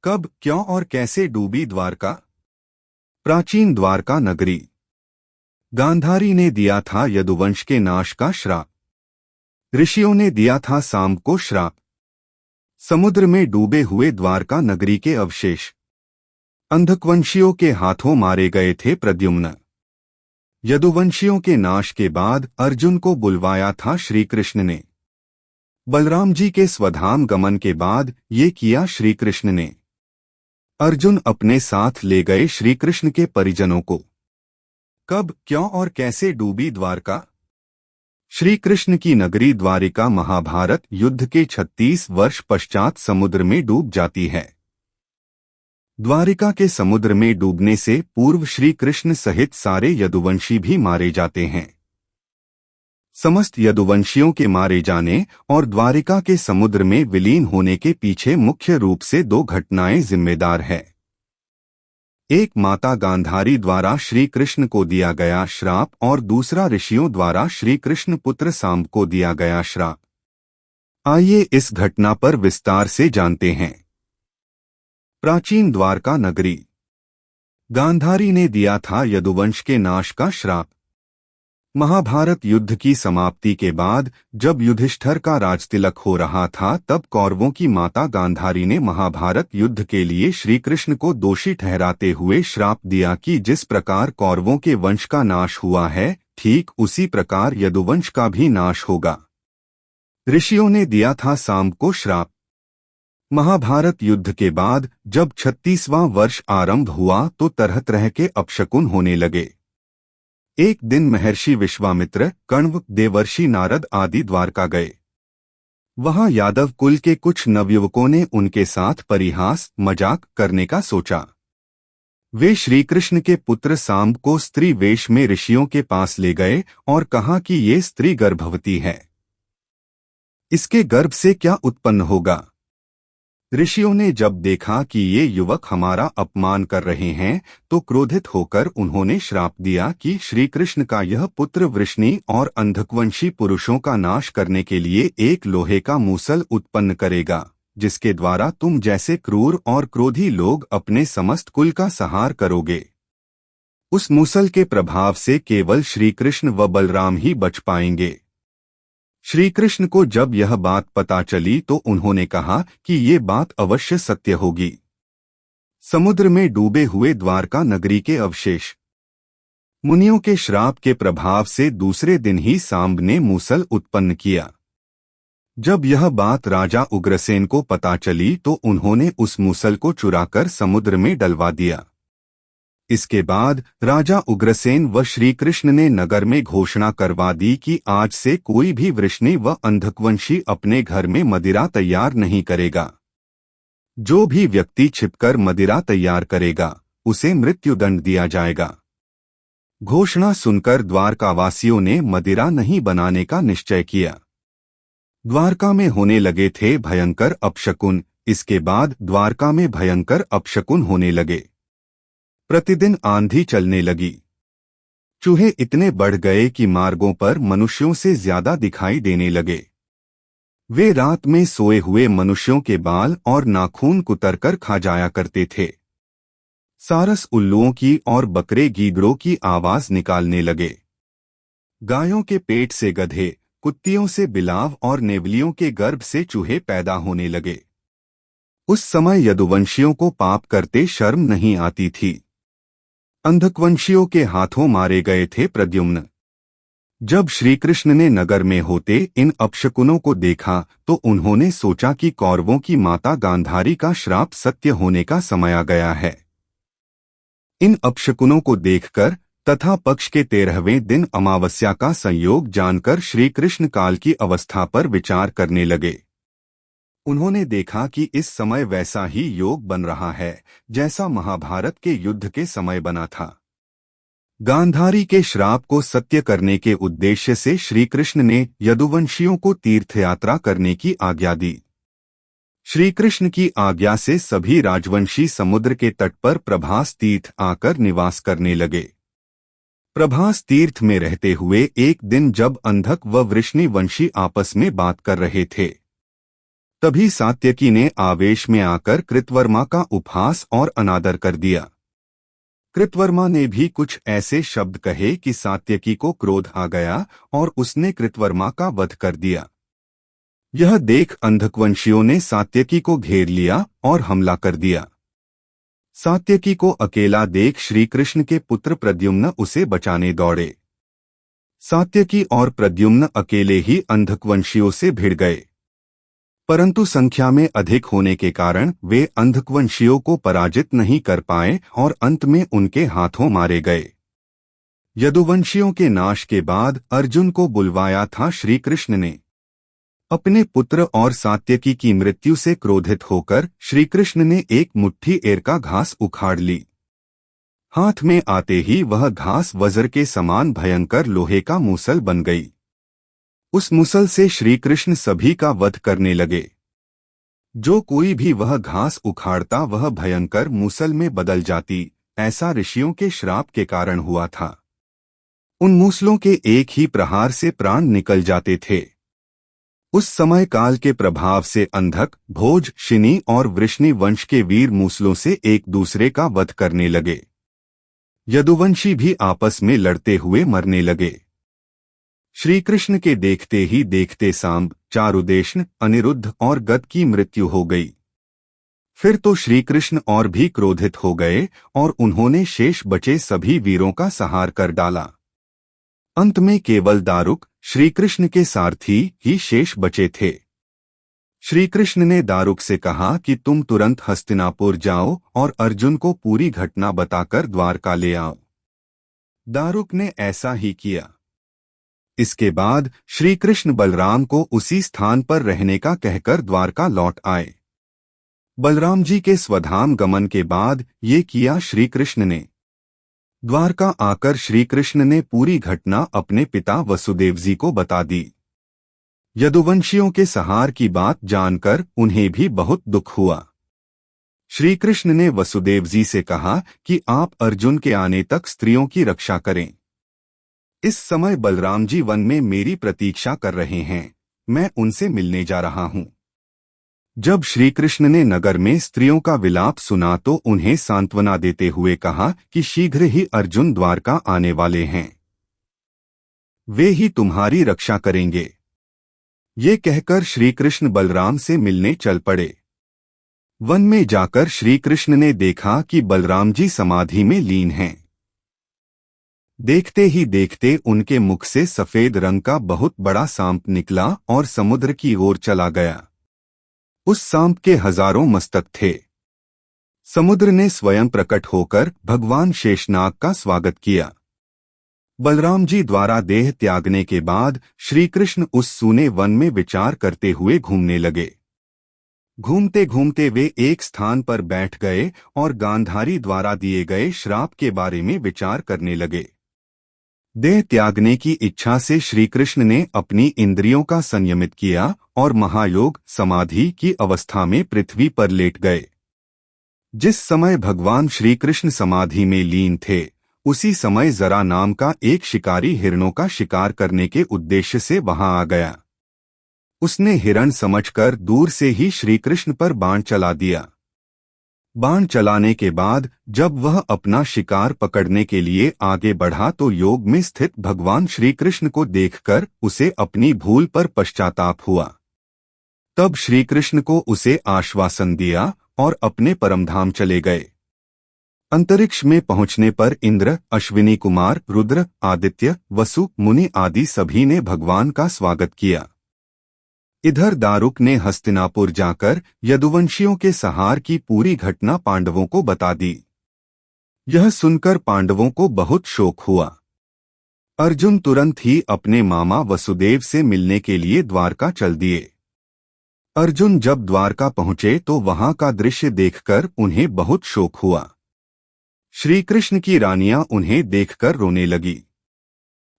कब, क्यों और कैसे डूबी द्वारका? प्राचीन द्वारका नगरी। गांधारी ने दिया था यदुवंश के नाश का श्राप। ऋषियों ने दिया था सांब को श्राप। समुद्र में डूबे हुए द्वारका नगरी के अवशेष अंधकवंशियों के हाथों मारे गए थे प्रद्युम्न। यदुवंशियों के नाश के बाद अर्जुन को बुलवाया था श्री कृष्ण ने। बलराम जी के स्वधाम गमन के बाद ये किया श्री कृष्ण ने। अर्जुन अपने साथ ले गए श्री कृष्ण के परिजनों को। कब, क्यों और कैसे डूबी द्वारका? श्री कृष्ण की नगरी द्वारिका महाभारत युद्ध के 36 वर्ष पश्चात समुद्र में डूब जाती है। द्वारिका के समुद्र में डूबने से पूर्व श्री कृष्ण सहित सारे यदुवंशी भी मारे जाते हैं। समस्त यदुवंशियों के मारे जाने और द्वारिका के समुद्र में विलीन होने के पीछे मुख्य रूप से दो घटनाएं जिम्मेदार है। एक माता गांधारी द्वारा श्री कृष्ण को दिया गया श्राप और दूसरा ऋषियों द्वारा श्री कृष्ण पुत्र सांब को दिया गया श्राप। आइए इस घटना पर विस्तार से जानते हैं। प्राचीन द्वारका नगरी। गांधारी ने दिया था यदुवंश के नाश का श्राप। महाभारत युद्ध की समाप्ति के बाद जब युधिष्ठिर का राजतिलक हो रहा था, तब कौरवों की माता गांधारी ने महाभारत युद्ध के लिए श्री कृष्ण को दोषी ठहराते हुए श्राप दिया कि जिस प्रकार कौरवों के वंश का नाश हुआ है, ठीक उसी प्रकार यदुवंश का भी नाश होगा। ऋषियों ने दिया था सांब को श्राप। महाभारत युद्ध के बाद जब 36वां वर्ष आरंभ हुआ तो तरह तरह के अपशकुन होने लगे। एक दिन महर्षि विश्वामित्र, कण्व, देवर्षि नारद आदि द्वारका गए। वहां यादव कुल के कुछ नवयुवकों ने उनके साथ परिहास मजाक करने का सोचा। वे श्रीकृष्ण के पुत्र सांब को स्त्री वेश में ऋषियों के पास ले गए और कहा कि ये स्त्री गर्भवती है, इसके गर्भ से क्या उत्पन्न होगा। ऋषियों ने जब देखा कि ये युवक हमारा अपमान कर रहे हैं तो क्रोधित होकर उन्होंने श्राप दिया कि श्री कृष्ण का यह पुत्र वृष्णि और अंधकवंशी पुरुषों का नाश करने के लिए एक लोहे का मूसल उत्पन्न करेगा, जिसके द्वारा तुम जैसे क्रूर और क्रोधी लोग अपने समस्त कुल का संहार करोगे। उस मूसल के प्रभाव से केवल श्री कृष्ण व बलराम ही बच पाएंगे। श्री कृष्ण को जब यह बात पता चली तो उन्होंने कहा कि ये बात अवश्य सत्य होगी। समुद्र में डूबे हुए द्वारका नगरी के अवशेष। मुनियों के श्राप के प्रभाव से दूसरे दिन ही सांब ने मूसल उत्पन्न किया। जब यह बात राजा उग्रसेन को पता चली तो उन्होंने उस मूसल को चुराकर समुद्र में डलवा दिया। इसके बाद राजा उग्रसेन व श्री कृष्ण ने नगर में घोषणा करवा दी कि आज से कोई भी वृष्णि व अंधकवंशी अपने घर में मदिरा तैयार नहीं करेगा। जो भी व्यक्ति छिपकर मदिरा तैयार करेगा उसे मृत्युदंड दिया जाएगा। घोषणा सुनकर द्वारकावासियों ने मदिरा नहीं बनाने का निश्चय किया। द्वारका में होने लगे थे भयंकर अपशकुन। इसके बाद द्वारका में भयंकर अपशकुन होने लगे। प्रतिदिन आंधी चलने लगी। चूहे इतने बढ़ गए कि मार्गों पर मनुष्यों से ज्यादा दिखाई देने लगे। वे रात में सोए हुए मनुष्यों के बाल और नाखून कुतरकर खा जाया करते थे। सारस उल्लुओं की और बकरे गीदड़ों की आवाज निकालने लगे। गायों के पेट से गधे, कुत्तियों से बिलाव और नेवलियों के गर्भ से चूहे पैदा होने लगे। उस समय यदुवंशियों को पाप करते शर्म नहीं आती थी। अंधकवंशियों के हाथों मारे गए थे प्रद्युम्न। जब श्री कृष्ण ने नगर में होते इन अपशकुनों को देखा तो उन्होंने सोचा कि कौरवों की माता गांधारी का श्राप सत्य होने का समय आ गया है। इन अपशकुनों को देखकर तथा पक्ष के 13वें दिन अमावस्या का संयोग जानकर श्री कृष्ण काल की अवस्था पर विचार करने लगे। उन्होंने देखा कि इस समय वैसा ही योग बन रहा है जैसा महाभारत के युद्ध के समय बना था। गांधारी के श्राप को सत्य करने के उद्देश्य से श्री कृष्ण ने यदुवंशियों को तीर्थयात्रा करने की आज्ञा दी। श्री कृष्ण की आज्ञा से सभी राजवंशी समुद्र के तट पर प्रभास तीर्थ आकर निवास करने लगे। प्रभास तीर्थ में रहते हुए एक दिन जब अंधक व वृष्णि वंशी आपस में बात कर रहे थे, तभी सात्यकी ने आवेश में आकर कृतवर्मा का उपहास और अनादर कर दिया। कृतवर्मा ने भी कुछ ऐसे शब्द कहे कि सात्यकी को क्रोध आ गया और उसने कृतवर्मा का वध कर दिया। यह देख अंधकवंशियों ने सात्यकी को घेर लिया और हमला कर दिया। सात्यकी को अकेला देख श्री कृष्ण के पुत्र प्रद्युम्न उसे बचाने दौड़े। सात्यकी और प्रद्युम्न अकेले ही अंधकवंशियों से भिड़ गए, परंतु संख्या में अधिक होने के कारण वे अंधकवंशियों को पराजित नहीं कर पाए और अंत में उनके हाथों मारे गए। यदुवंशियों के नाश के बाद अर्जुन को बुलवाया था श्री कृष्ण ने। अपने पुत्र और सात्यकी की मृत्यु से क्रोधित होकर श्री कृष्ण ने एक मुट्ठी एरका घास उखाड़ ली। हाथ में आते ही वह घास वज्र के समान भयंकर लोहे का मूसल बन गई। उस मूसल से श्री कृष्ण सभी का वध करने लगे। जो कोई भी वह घास उखाड़ता वह भयंकर मूसल में बदल जाती। ऐसा ऋषियों के श्राप के कारण हुआ था। उन मूसलों के एक ही प्रहार से प्राण निकल जाते थे। उस समय काल के प्रभाव से अंधक, भोज, शिनी और वृष्णि वंश के वीर मूसलों से एक दूसरे का वध करने लगे। यदुवंशी भी आपस में लड़ते हुए मरने लगे। श्री कृष्ण के देखते ही देखते सांब, चारुदेशन, अनिरुद्ध और गद की मृत्यु हो गई। फिर तो श्री कृष्ण और भी क्रोधित हो गए और उन्होंने शेष बचे सभी वीरों का संहार कर डाला। अंत में केवल दारुक, श्री कृष्ण के सारथी, ही शेष बचे थे। श्री कृष्ण ने दारुक से कहा कि तुम तुरंत हस्तिनापुर जाओ और अर्जुन को पूरी घटना बताकर द्वारका ले आओ। दारुक ने ऐसा ही किया। इसके बाद श्री कृष्ण बलराम को उसी स्थान पर रहने का कहकर द्वारका लौट आए। बलराम जी के स्वधाम गमन के बाद ये किया श्री कृष्ण ने। द्वारका आकर श्री कृष्ण ने पूरी घटना अपने पिता वसुदेव जी को बता दी। यदुवंशियों के संहार की बात जानकर उन्हें भी बहुत दुख हुआ। श्री कृष्ण ने वसुदेव जी से कहा कि आप अर्जुन के आने तक स्त्रियों की रक्षा करें। इस समय बलराम जी वन में मेरी प्रतीक्षा कर रहे हैं, मैं उनसे मिलने जा रहा हूं। जब श्री कृष्ण ने नगर में स्त्रियों का विलाप सुना तो उन्हें सांत्वना देते हुए कहा कि शीघ्र ही अर्जुन द्वारका आने वाले हैं, वे ही तुम्हारी रक्षा करेंगे। ये कहकर श्री कृष्ण बलराम से मिलने चल पड़े। वन में जाकर श्री कृष्ण ने देखा कि बलराम जी समाधि में लीन हैं। देखते ही देखते उनके मुख से सफेद रंग का बहुत बड़ा सांप निकला और समुद्र की ओर चला गया। उस सांप के हजारों मस्तक थे। समुद्र ने स्वयं प्रकट होकर भगवान शेषनाग का स्वागत किया। बलराम जी द्वारा देह त्यागने के बाद श्री कृष्ण उस सूने वन में विचार करते हुए घूमने लगे। घूमते घूमते वे एक स्थान पर बैठ गए और गांधारी द्वारा दिए गए श्राप के बारे में विचार करने लगे। देह त्यागने की इच्छा से श्री कृष्ण ने अपनी इंद्रियों का संयमित किया और महायोग समाधि की अवस्था में पृथ्वी पर लेट गए। जिस समय भगवान श्री कृष्ण समाधि में लीन थे, उसी समय जरा नाम का एक शिकारी हिरणों का शिकार करने के उद्देश्य से वहां आ गया। उसने हिरण समझकर दूर से ही श्री कृष्ण पर बाण चला दिया। बाण चलाने के बाद जब वह अपना शिकार पकड़ने के लिए आगे बढ़ा तो योग में स्थित भगवान श्री कृष्ण को देखकर उसे अपनी भूल पर पश्चाताप हुआ। तब श्री कृष्ण को उसे आश्वासन दिया और अपने परमधाम चले गए। अंतरिक्ष में पहुंचने पर इंद्र, अश्विनी कुमार, रुद्र, आदित्य, वसु, मुनि आदि सभी ने भगवान का स्वागत किया। इधर दारुक ने हस्तिनापुर जाकर यदुवंशियों के संहार की पूरी घटना पांडवों को बता दी। यह सुनकर पांडवों को बहुत शोक हुआ। अर्जुन तुरंत ही अपने मामा वसुदेव से मिलने के लिए द्वारका चल दिए। अर्जुन जब द्वारका पहुंचे तो वहां का दृश्य देखकर उन्हें बहुत शोक हुआ। श्री कृष्ण की रानियां उन्हें देखकर रोने लगी।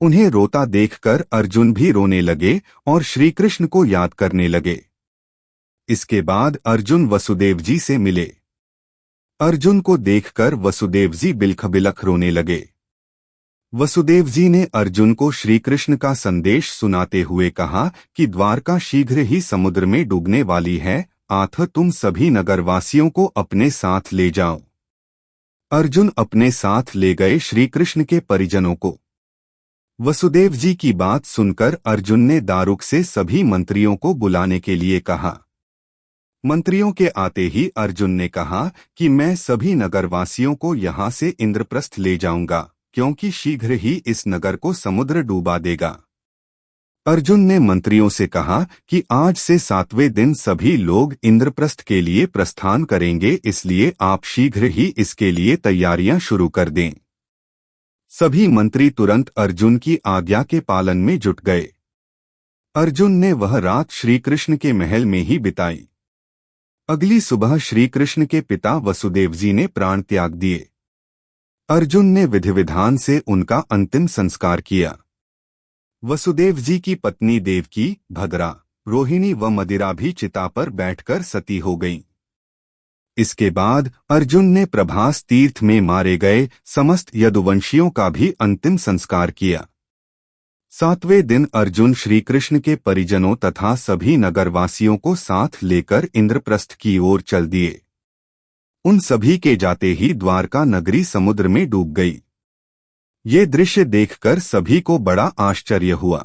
उन्हें रोता देखकर अर्जुन भी रोने लगे और श्री कृष्ण को याद करने लगे। इसके बाद अर्जुन वसुदेव जी से मिले। अर्जुन को देखकर वसुदेव जी बिलख बिलख रोने लगे। वसुदेव जी ने अर्जुन को श्री कृष्ण का संदेश सुनाते हुए कहा कि द्वारका शीघ्र ही समुद्र में डूबने वाली है, अतः तुम सभी नगरवासियों को अपने साथ ले जाओ। अर्जुन अपने साथ ले गए श्री कृष्ण के परिजनों को। वसुदेव जी की बात सुनकर अर्जुन ने दारुक से सभी मंत्रियों को बुलाने के लिए कहा। मंत्रियों के आते ही अर्जुन ने कहा कि मैं सभी नगरवासियों को यहाँ से इंद्रप्रस्थ ले जाऊंगा, क्योंकि शीघ्र ही इस नगर को समुद्र डूबा देगा। अर्जुन ने मंत्रियों से कहा कि आज से 7वें दिन सभी लोग इंद्रप्रस्थ के लिए प्रस्थान करेंगे, इसलिए आप शीघ्र ही इसके लिए तैयारियां शुरू कर दें। सभी मंत्री तुरंत अर्जुन की आज्ञा के पालन में जुट गए। अर्जुन ने वह रात श्री कृष्ण के महल में ही बिताई। अगली सुबह श्री कृष्ण के पिता वसुदेव जी ने प्राण त्याग दिए। अर्जुन ने विधि विधान से उनका अंतिम संस्कार किया। वसुदेव जी की पत्नी देवकी, भद्रा, रोहिणी व मदिरा भी चिता पर बैठकर सती हो गईं। इसके बाद अर्जुन ने प्रभास तीर्थ में मारे गए समस्त यदुवंशियों का भी अंतिम संस्कार किया। 7वें दिन अर्जुन श्री कृष्ण के परिजनों तथा सभी नगरवासियों को साथ लेकर इंद्रप्रस्थ की ओर चल दिए। उन सभी के जाते ही द्वारका नगरी समुद्र में डूब गई। ये दृश्य देखकर सभी को बड़ा आश्चर्य हुआ।